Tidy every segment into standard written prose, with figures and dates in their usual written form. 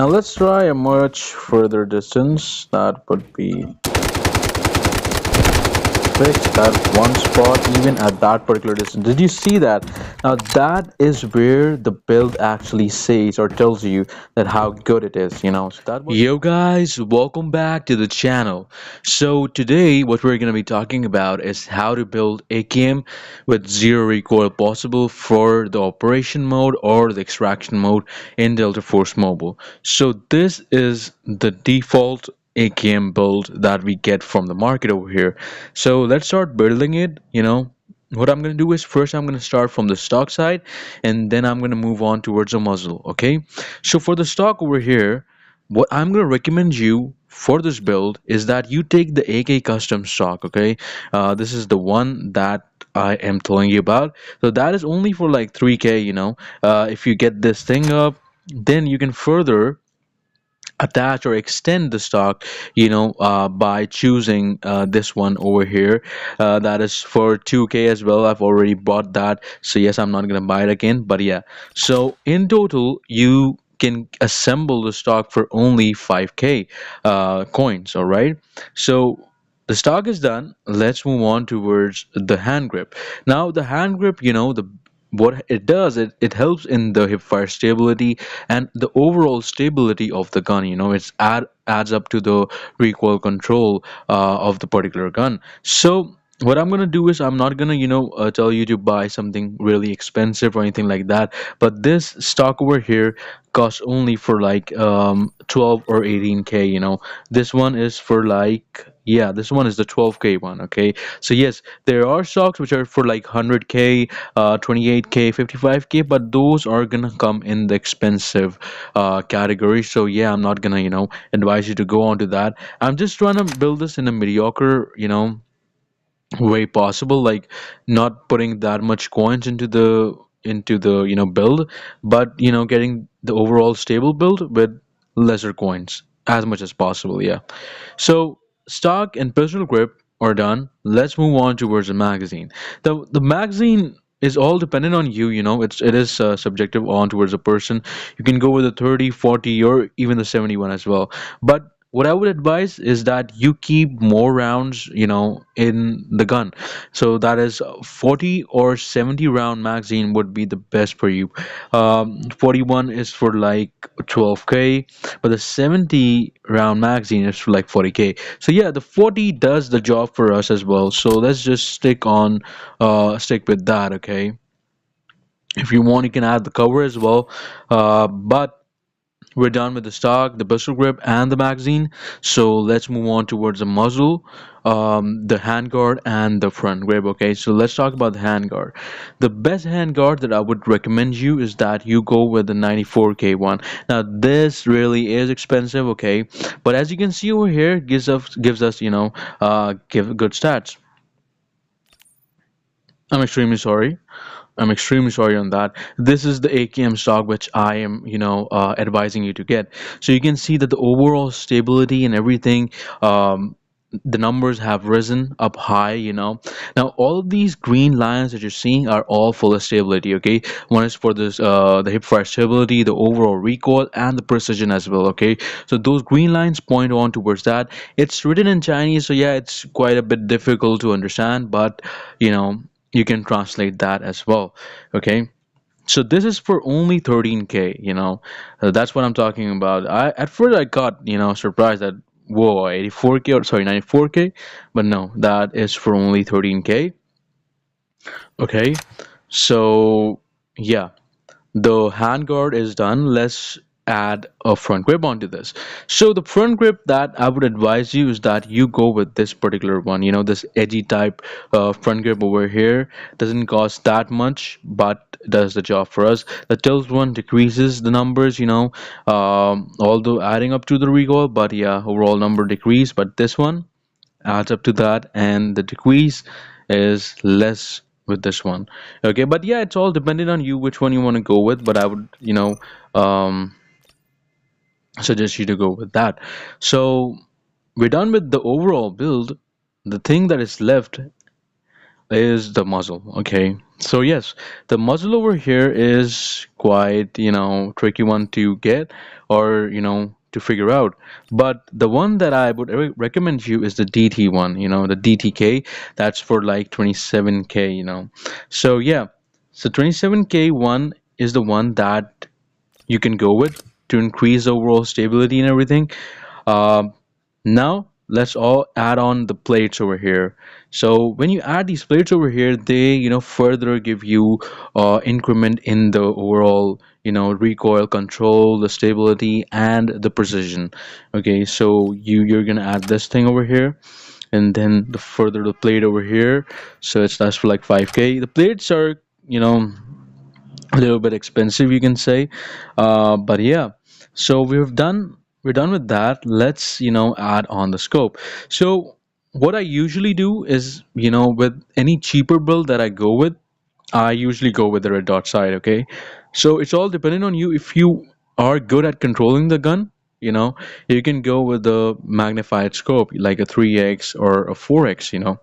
Now let's try a much further distance. That would be fix that one spot even at that particular distance. Did you see that? Now that is where the build actually says or tells you that how good it is, So that was Yo guys, welcome back to the channel. So today what we're going to be talking about is how to build AKM with zero recoil possible for the operation mode or the extraction mode in Delta Force Mobile. So this is the default AKM build that we get from the market over here. So let's start building it. What I'm going to do is first I'm going to start from the stock side and then I'm going to move on towards the muzzle. Okay. So for the stock over here, what I'm going to recommend you for this build is that you take the AK custom stock. Okay. This is the one that I am telling you about. So that is only for like 3K. If you get this thing up, then you can further attach or extend the stock by choosing this one over here, that is for 2K as well. I've already bought that, so yes, I'm not gonna buy it again, but yeah. So in total you can assemble the stock for only 5K coins. All right, so the stock is done. Let's move on towards the hand grip. Now the hand grip, the what it does, it helps in the hip fire stability and the overall stability of the gun. It's adds up to the recoil control of the particular gun. So what I'm gonna do is I'm not gonna tell you to buy something really expensive or anything like that, but this stock over here costs only for like 12 or 18K. This one is for like, yeah, this one is the 12K one. Okay, so yes, there are stocks which are for like 100K, 28K, 55K, but those are gonna come in the expensive category. So yeah, I'm not gonna advise you to go on to that. I'm just trying to build this in a mediocre way possible, like not putting that much coins into the build, but getting the overall stable build with lesser coins as much as possible. Yeah. So stock and personal grip are done. Let's move on towards the magazine. The magazine is all dependent on you. It is subjective on towards a person. You can go with the 30, 40, or even the 71 as well. But what I would advise is that you keep more rounds, in the gun. So that is 40 or 70 round magazine would be the best for you. 41 is for like 12K, but the 70 round magazine is for like 40K. So yeah, the 40 does the job for us as well. So let's just stick with that. Okay. If you want, you can add the cover as well. But we're done with the stock, the pistol grip, and the magazine. So let's move on towards the muzzle, the handguard, and the front grip. Okay, so let's talk about the handguard. The best handguard that I would recommend you is that you go with the 94K one. Now this really is expensive, okay, but as you can see over here, gives us give good stats. I'm extremely sorry. I'm extremely sorry on that. This is the AKM stock which I am, advising you to get. So you can see that the overall stability and everything, the numbers have risen up high. Now all of these green lines that you're seeing are all full of stability. Okay, one is for this, the hip fire stability, the overall recoil, and the precision as well. Okay, so those green lines point on towards that. It's written in Chinese, so yeah, it's quite a bit difficult to understand, but you know you can translate that as well. Okay, so this is for only 13K. That's what I'm talking about. I At first I got surprised that, whoa, 84K, or sorry, 94K, but no, that is for only 13K. Okay, so yeah, the handguard is done. Let's add a front grip onto this. So the front grip that I would advise you is that you go with this particular one. This edgy type front grip over here doesn't cost that much, but does the job for us. The tilt one decreases the numbers, although adding up to the recoil, but yeah, overall number decrease. But this one adds up to that, and the decrease is less with this one. Okay, but yeah, it's all dependent on you which one you want to go with, but I would um suggest you to go with that. So we're done with the overall build. The thing that is left is the muzzle. Okay, so yes, the muzzle over here is quite, tricky one to get, or to figure out. But the one that I would recommend you is the DT one, the DTK. That's for like 27K, So yeah, so 27K one is the one that you can go with to increase overall stability and everything. Um, Now let's all add on the plates over here. So when you add these plates over here, they further give you increment in the overall recoil control, the stability, and the precision. Okay, so you're gonna add this thing over here, and then the further the plate over here. So it's that's for like 5K. The plates are a little bit expensive, you can say, but yeah. So we're done with that. Let's add on the scope. So what I usually do is, with any cheaper build that I go with, I usually go with the red dot sight, okay? So it's all dependent on you. If you are good at controlling the gun, you can go with the magnified scope, like a 3x or a 4x,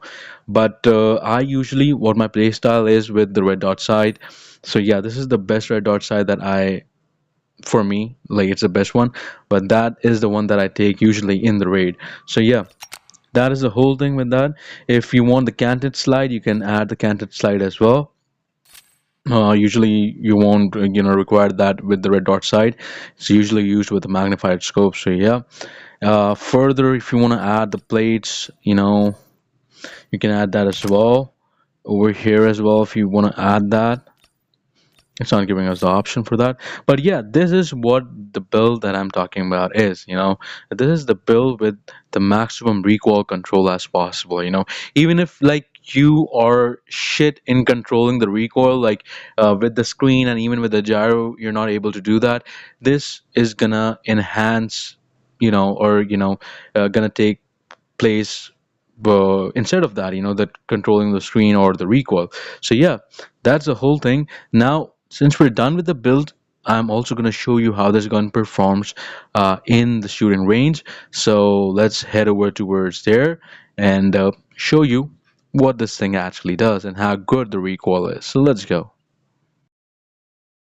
But I usually, what my play style is with the red dot sight. So yeah, this is the best red dot sight that for me, like it's the best one. But that is the one that I take usually in the raid. So yeah, that is the whole thing with that. If you want the canted slide, you can add the canted slide as well. Usually you won't require that with the red dot sight. It's usually used with the magnified scope. So yeah, further, if you want to add the plates, you can add that as well over here as well if you want to add that. It's not giving us the option for that. But yeah, this is what the build that I'm talking about is. This is the build with the maximum recoil control as possible. Even if like you are shit in controlling the recoil, like with the screen and even with the gyro, you're not able to do that. This is gonna enhance, or gonna take place instead of that, that controlling the screen or the recoil. So yeah, that's the whole thing. Now since we're done with the build, I'm also going to show you how this gun performs in the shooting range. So let's head over towards there and show you what this thing actually does and how good the recoil is. So let's go.